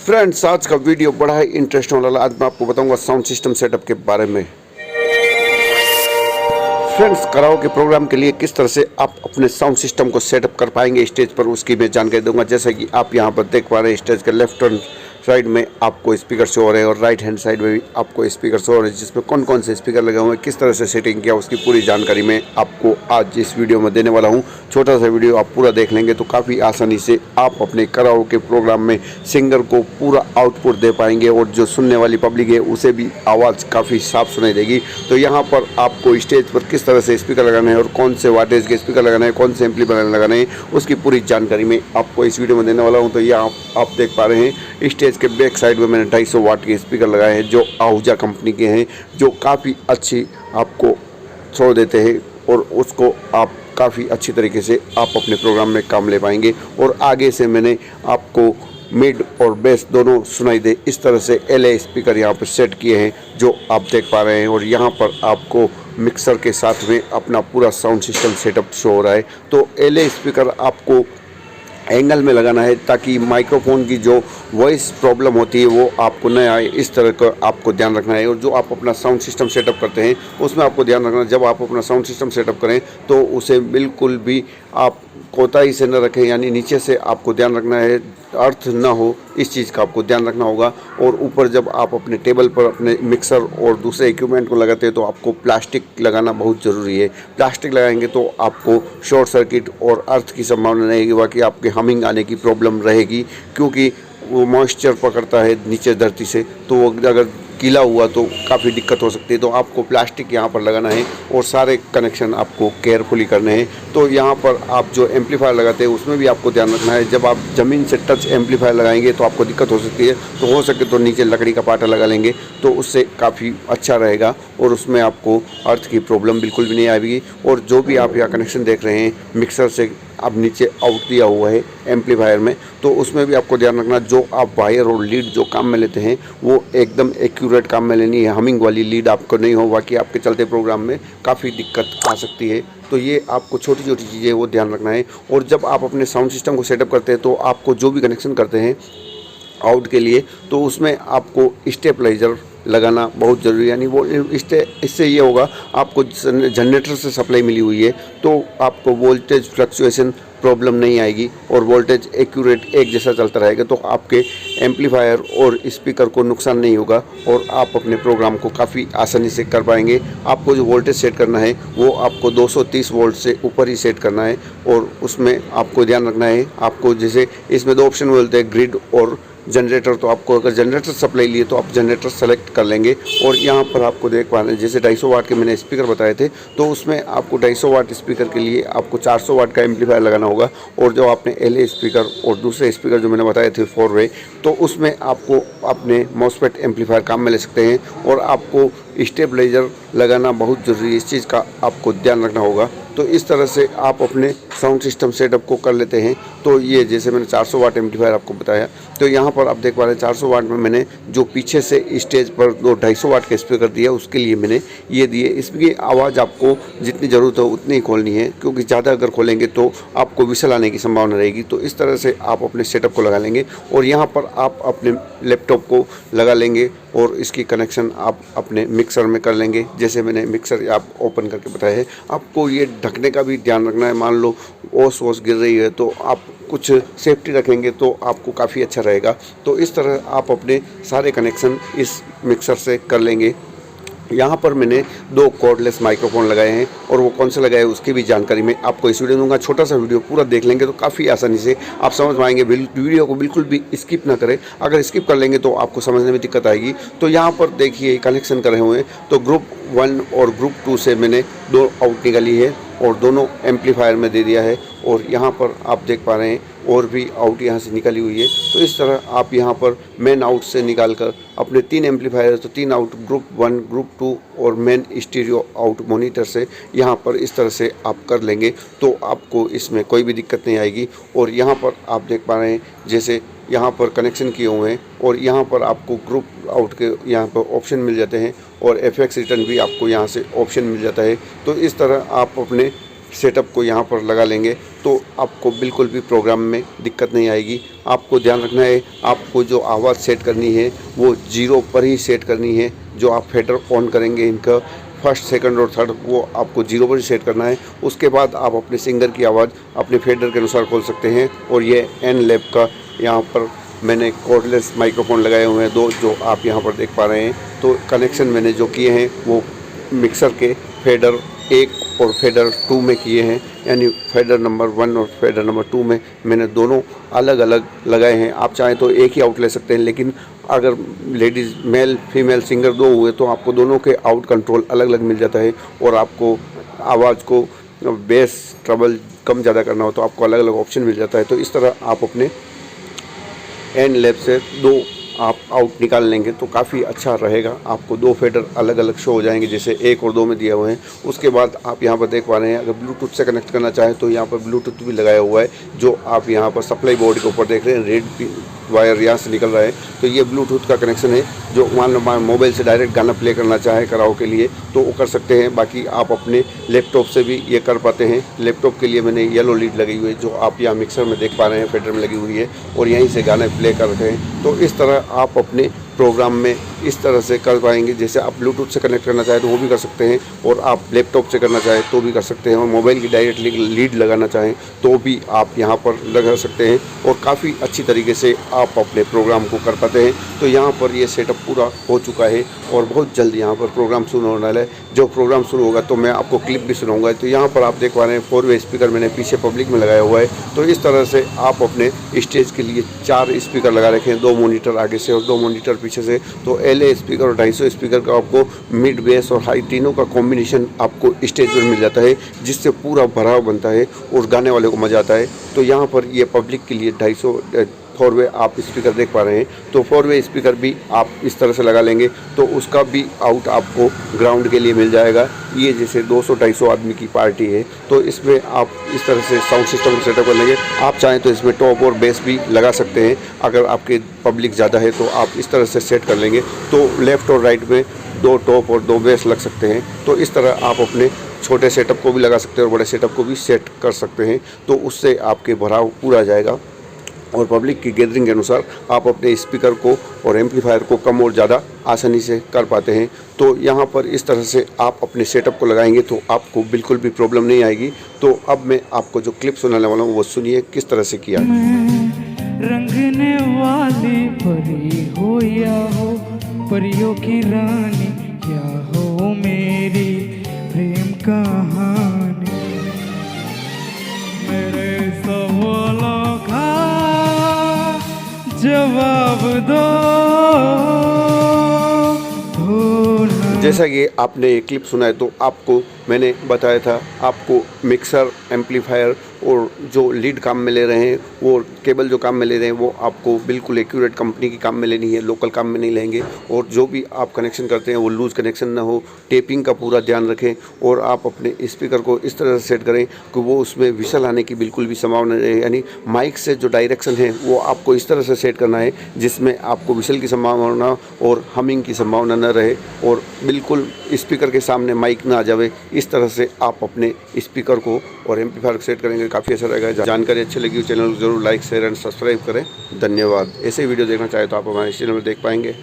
Friends, आज का video बड़ा ही इंटरेस्टिंग वाला। आज मैं आपको बताऊंगा साउंड सिस्टम सेटअप के बारे में। फ्रेंड्स, कराओके प्रोग्राम के लिए किस तरह से आप अपने साउंड सिस्टम को सेटअप कर पाएंगे स्टेज पर, उसकी मैं जानकारी दूंगा। जैसा कि आप यहां पर देख पा रहे हैं, स्टेज के लेफ्ट हैंड साइड में आपको स्पीकर शो हो रहे हैं और राइट हैंड साइड में भी आपको स्पीकर शो हो रहे हैं, जिसमें कौन कौन से स्पीकर लगे हुए हैं, किस तरह से सेटिंग किया, उसकी पूरी जानकारी मैं आपको आज इस वीडियो में देने वाला हूं। छोटा सा वीडियो आप पूरा देख लेंगे तो काफ़ी आसानी से आप अपने कराओके प्रोग्राम में सिंगर को पूरा आउटपुट दे पाएंगे और जो सुनने वाली पब्लिक है उसे भी आवाज़ काफ़ी साफ सुनाई देगी। तो यहाँ पर आपको स्टेज पर किस तरह से स्पीकर लगाना है और कौन से वाटेज के स्पीकर लगाना है, कौन से एम्पलीफायर लगाना है, उसकी पूरी जानकारी मैं आपको इस वीडियो में देने वाला हूँ। तो यहाँ आप देख पा रहे हैं, स्टेज के बैक साइड में मैंने 250 वाट के स्पीकर लगाए हैं जो आहूजा कंपनी के हैं, जो काफ़ी अच्छी आपको शो देते हैं और उसको आप काफ़ी अच्छी तरीके से आप अपने प्रोग्राम में काम ले पाएंगे। और आगे से मैंने आपको मिड और बेस दोनों सुनाई दे इस तरह से LA स्पीकर यहाँ पर सेट किए हैं जो आप देख पा रहे हैं। और यहाँ पर आपको मिक्सर के साथ में अपना पूरा साउंड सिस्टम सेटअप शो हो रहा है। तो LA स्पीकर आपको एंगल में लगाना है ताकि माइक्रोफोन की जो वॉइस प्रॉब्लम होती है वो आपको न आए, इस तरह का आपको ध्यान रखना है। और जो आप अपना साउंड सिस्टम सेटअप करते हैं उसमें आपको ध्यान रखना है, जब आप अपना साउंड सिस्टम सेटअप करें तो उसे बिल्कुल भी आप कोताही से न रखें, यानी नीचे से आपको ध्यान रखना है, अर्थ ना हो, इस चीज़ का आपको ध्यान रखना होगा। और ऊपर जब आप अपने टेबल पर अपने मिक्सर और दूसरे इक्विपमेंट को लगाते हैं तो आपको प्लास्टिक लगाना बहुत ज़रूरी है। प्लास्टिक लगाएंगे तो आपको शॉर्ट सर्किट और अर्थ की संभावना नहीं रहेगी, बाकी आपके हमिंग आने की प्रॉब्लम रहेगी, क्योंकि वो मॉइस्चर पकड़ता है नीचे धरती से, तो वो अगर गीला हुआ तो काफ़ी दिक्कत हो सकती है। तो आपको प्लास्टिक यहाँ पर लगाना है और सारे कनेक्शन आपको केयरफुली करने हैं। तो यहाँ पर आप जो एम्पलीफायर लगाते हैं उसमें भी आपको ध्यान रखना है, जब आप ज़मीन से टच एम्पलीफायर लगाएंगे तो आपको दिक्कत हो सकती है, तो हो सके तो नीचे लकड़ी का पाटा लगा लेंगे तो उससे काफ़ी अच्छा रहेगा और उसमें आपको अर्थ की प्रॉब्लम बिल्कुल भी नहीं आएगी। और जो भी आप यहाँ कनेक्शन देख रहे हैं मिक्सर से अब नीचे आउट दिया हुआ है एम्पलीफायर में, तो उसमें भी आपको ध्यान रखना, जो आप वायर और लीड जो काम में लेते हैं वो एकदम एक्यूरेट काम में लेनी है। हमिंग वाली लीड आपको नहीं हो, बाकी आपके चलते प्रोग्राम में काफ़ी दिक्कत आ सकती है। तो ये आपको छोटी छोटी चीज़ें वो ध्यान रखना है। और जब आप अपने साउंड सिस्टम को सेटअप करते हैं तो आपको जो भी कनेक्शन करते हैं आउट के लिए, तो उसमें आपको स्टेबलाइजर लगाना बहुत ज़रूरी है। यानी वो इससे ये होगा, आपको जनरेटर से सप्लाई मिली हुई है तो आपको वोल्टेज फ्लक्चुएशन प्रॉब्लम नहीं आएगी और वोल्टेज एक्यूरेट एक जैसा चलता रहेगा, तो आपके एम्पलीफायर और स्पीकर को नुकसान नहीं होगा और आप अपने प्रोग्राम को काफ़ी आसानी से कर पाएंगे। आपको जो वोल्टेज सेट करना है वो आपको 230 वोल्ट से ऊपर ही सेट करना है। और उसमें आपको ध्यान रखना है, आपको जैसे इसमें 2 ऑप्शन बोलते हैं, ग्रिड और जनरेटर। तो आपको अगर जनरेटर सप्लाई लिए तो आप जनरेटर सेलेक्ट कर लेंगे। और यहाँ पर आपको देख पा रहे हैं, जैसे 250 वाट के मैंने स्पीकर बताए थे, तो उसमें आपको 250 वाट स्पीकर के लिए आपको 400 वाट का एम्पलीफायर लगाना होगा। और जो आपने LA स्पीकर और दूसरे स्पीकर जो मैंने बताए थे 4 वे, तो उसमें आपको अपने मॉसफेट एम्पलीफायर काम में ले सकते हैं। और आपको स्टेबलाइजर लगाना बहुत ज़रूरी है, इस चीज़ का आपको ध्यान रखना होगा। तो इस तरह से आप अपने साउंड सिस्टम सेटअप को कर लेते हैं। तो ये जैसे मैंने 400 वाट एम्पलीफायर आपको बताया, तो यहाँ पर आप देख पा रहे हैं 400 वाट में मैंने जो पीछे से स्टेज पर 250 वाट के स्पीकर दिया उसके लिए मैंने ये दिए। इसकी आवाज़ आपको जितनी ज़रूरत हो उतनी ही खोलनी है, क्योंकि ज़्यादा अगर खोलेंगे तो आपको विसल आने की संभावना रहेगी। तो इस तरह से आप अपने सेटअप को लगा लेंगे और यहाँ पर आप अपने लैपटॉप को लगा लेंगे और इसकी कनेक्शन आप अपने मिक्सर में कर लेंगे। जैसे मैंने मिक्सर आप ओपन करके बताया है, आपको ये ढकने का भी ध्यान रखना है। मान लो ओस वोस गिर रही है तो आप कुछ सेफ्टी रखेंगे तो आपको काफ़ी अच्छा रहेगा। तो इस तरह आप अपने सारे कनेक्शन इस मिक्सर से कर लेंगे। यहाँ पर मैंने 2 कॉर्डलेस माइक्रोफोन लगाए हैं और वो कौन से लगाए उसकी भी जानकारी मैं आपको इस वीडियो दूंगा। छोटा सा वीडियो पूरा देख लेंगे तो काफ़ी आसानी से आप समझ पाएंगे। वीडियो को बिल्कुल भी स्किप ना करें, अगर स्किप कर लेंगे तो आपको समझने में दिक्कत आएगी। तो यहाँ पर देखिए कनेक्शन करे हुए हैं, तो ग्रुप 1 और ग्रुप 2 से मैंने 2 आउट निकाली है और दोनों एम्पलीफायर में दे दिया है। और यहाँ पर आप देख पा रहे हैं और भी आउट यहाँ से निकली हुई है। तो इस तरह आप यहाँ पर मेन आउट से निकाल कर अपने 3 एम्पलीफायर, तो 3 आउट ग्रुप 1, ग्रुप 2 और मेन स्टीरियो आउट मॉनिटर से यहाँ पर इस तरह से आप कर लेंगे तो आपको इसमें कोई भी दिक्कत नहीं आएगी। और यहाँ पर आप देख पा रहे हैं जैसे यहाँ पर कनेक्शन किए हुए हैं और यहाँ पर आपको ग्रुप आउट के यहाँ पर ऑप्शन मिल जाते हैं और FX रिटर्न भी आपको यहाँ से ऑप्शन मिल जाता है। तो इस तरह आप अपने सेटअप को यहाँ पर लगा लेंगे तो आपको बिल्कुल भी प्रोग्राम में दिक्कत नहीं आएगी। आपको ध्यान रखना है, आपको जो आवाज़ सेट करनी है वो 0 पर ही सेट करनी है। जो आप फेडर ऑन करेंगे इनका फर्स्ट, सेकंड और थर्ड, वो आपको 0 पर ही सेट करना है। उसके बाद आप अपने सिंगर की आवाज़ अपने फेडर के अनुसार खोल सकते हैं। और ये एन लैब का यहाँ पर मैंने कॉर्डलेस माइक्रोफोन लगाए हुए हैं 2, जो आप यहाँ पर देख पा रहे हैं। तो कनेक्शन मैंने जो किए हैं वो मिक्सर के फेडर 1 और फेडर 2 में किए हैं, यानी फेडर नंबर 1 और फेडर नंबर 2 में मैंने दोनों अलग अलग लगाए हैं। आप चाहें तो एक ही आउट ले सकते हैं, लेकिन अगर लेडीज़ मेल फीमेल सिंगर 2 हुए तो आपको दोनों के आउट कंट्रोल अलग अलग मिल जाता है। और आपको आवाज़ को बेस ट्रबल कम ज़्यादा करना हो तो आपको अलग अलग ऑप्शन मिल जाता है। तो इस तरह आप अपने एन लैब से 2 आप आउट निकाल लेंगे तो काफ़ी अच्छा रहेगा। आपको 2 फेडर अलग अलग शो हो जाएंगे, जैसे 1 और 2 में दिए हुए हैं। उसके बाद आप यहाँ पर देख पा रहे हैं, अगर ब्लूटूथ से कनेक्ट करना चाहें तो यहाँ पर ब्लूटूथ भी लगाया हुआ है, जो आप यहाँ पर सप्लाई बोर्ड के ऊपर देख रहे हैं, रेड वायर यहाँ से निकल रहा है। तो ये ब्लूटूथ का कनेक्शन है, जो मान लो मोबाइल से डायरेक्ट गाना प्ले करना चाहे कराओ के लिए तो वो कर सकते हैं। बाकी आप अपने लैपटॉप से भी ये कर पाते हैं। लैपटॉप के लिए मैंने येलो लीड लगी हुई है, जो आप यहाँ मिक्सर में देख पा रहे हैं, फेडर में लगी हुई है, और यहीं से गाने प्ले कर रहे हैं। तो इस तरह आप अपने प्रोग्राम में इस तरह से कर पाएंगे। जैसे आप ब्लूटूथ से कनेक्ट करना चाहें तो वो भी कर सकते हैं, और आप लैपटॉप से करना चाहें तो भी कर सकते हैं, और मोबाइल की डायरेक्ट लीड लगाना चाहें तो भी आप यहाँ पर लगा सकते हैं, और काफ़ी अच्छी तरीके से आप अपने प्रोग्राम को कर पाते हैं। तो यहाँ पर ये सेटअप पूरा हो चुका है, और बहुत जल्द यहाँ पर प्रोग्राम शुरू होने वाला है। जो प्रोग्राम शुरू होगा तो मैं आपको क्लिप भी सुनाऊंगा। तो यहाँ पर आप देख पा रहे हैं 4 वे स्पीकर मैंने पीछे पब्लिक में लगाया हुआ है। तो इस तरह से आप अपने स्टेज के लिए 4 स्पीकर लगा रखे हैं, 2 मॉनिटर आगे से और 2 मॉनिटर पीछे से। तो LA स्पीकर और 250 स्पीकर का आपको मिड बेस और हाई तीनों का कॉम्बिनेशन आपको स्टेज पर मिल जाता है, जिससे पूरा भराव बनता है और गाने वाले को मज़ा आता है। तो यहाँ पर ये पब्लिक के लिए 250 4 वे आप स्पीकर देख पा रहे हैं। तो 4 वे स्पीकर भी आप इस तरह से लगा लेंगे तो उसका भी आउट आपको ग्राउंड के लिए मिल जाएगा। ये जैसे 200-250 आदमी की पार्टी है तो इसमें आप इस तरह से साउंड सिस्टम को सेटअप कर लेंगे। आप चाहें तो इसमें टॉप और बेस भी लगा सकते हैं। अगर आपके पब्लिक ज़्यादा है तो आप इस तरह से सेट कर लेंगे तो लेफ़्ट और राइट में 2 टॉप और 2 बेस लग सकते हैं। तो इस तरह आप अपने छोटे सेटअप को भी लगा सकते हैं और बड़े सेटअप को भी सेट कर सकते हैं। तो उससे आपके भराव पूरा जाएगा, और पब्लिक की गैदरिंग के अनुसार आप अपने स्पीकर को और एम्पलीफायर को कम और ज़्यादा आसानी से कर पाते हैं। तो यहाँ पर इस तरह से आप अपने सेटअप को लगाएंगे तो आपको बिल्कुल भी प्रॉब्लम नहीं आएगी। तो अब मैं आपको जो क्लिप सुनाने वाला हूँ वो सुनिए किस तरह से किया। रंगने वाली परी हो या हो परियों की रानी, क्या हो मेरी प्रेम कहानी, मेरे सवालों का जवाब दो। जैसा कि आपने ये क्लिप सुना है तो आपको मैंने बताया था, आपको मिक्सर, एम्पलीफायर और जो लीड काम में ले रहे हैं, वो केबल जो काम में ले रहे हैं वो आपको बिल्कुल एक्यूरेट कंपनी की काम में लेनी है, लोकल काम में नहीं लेंगे। और जो भी आप कनेक्शन करते हैं वो लूज़ कनेक्शन ना हो, टेपिंग का पूरा ध्यान रखें। और आप अपने स्पीकर को इस तरह से सेट करें कि वो उसमें विसल आने की बिल्कुल भी संभावना नहीं है, यानी माइक से जो डायरेक्शन है वो आपको इस तरह से सेट करना है जिसमें आपको विसल की संभावना और हमिंग की संभावना न रहे, और बिल्कुल स्पीकर के सामने माइक ना आ जाए। इस तरह से आप अपने स्पीकर को और एम्पलीफायर को सेट करेंगे, काफ़ी अच्छा रहेगा। जानकारी अच्छी लगी चैनल को जरूर लाइक, शेयर एंड सब्सक्राइब करें। धन्यवाद। ऐसे वीडियो देखना चाहे तो आप हमारे चैनल में देख पाएंगे।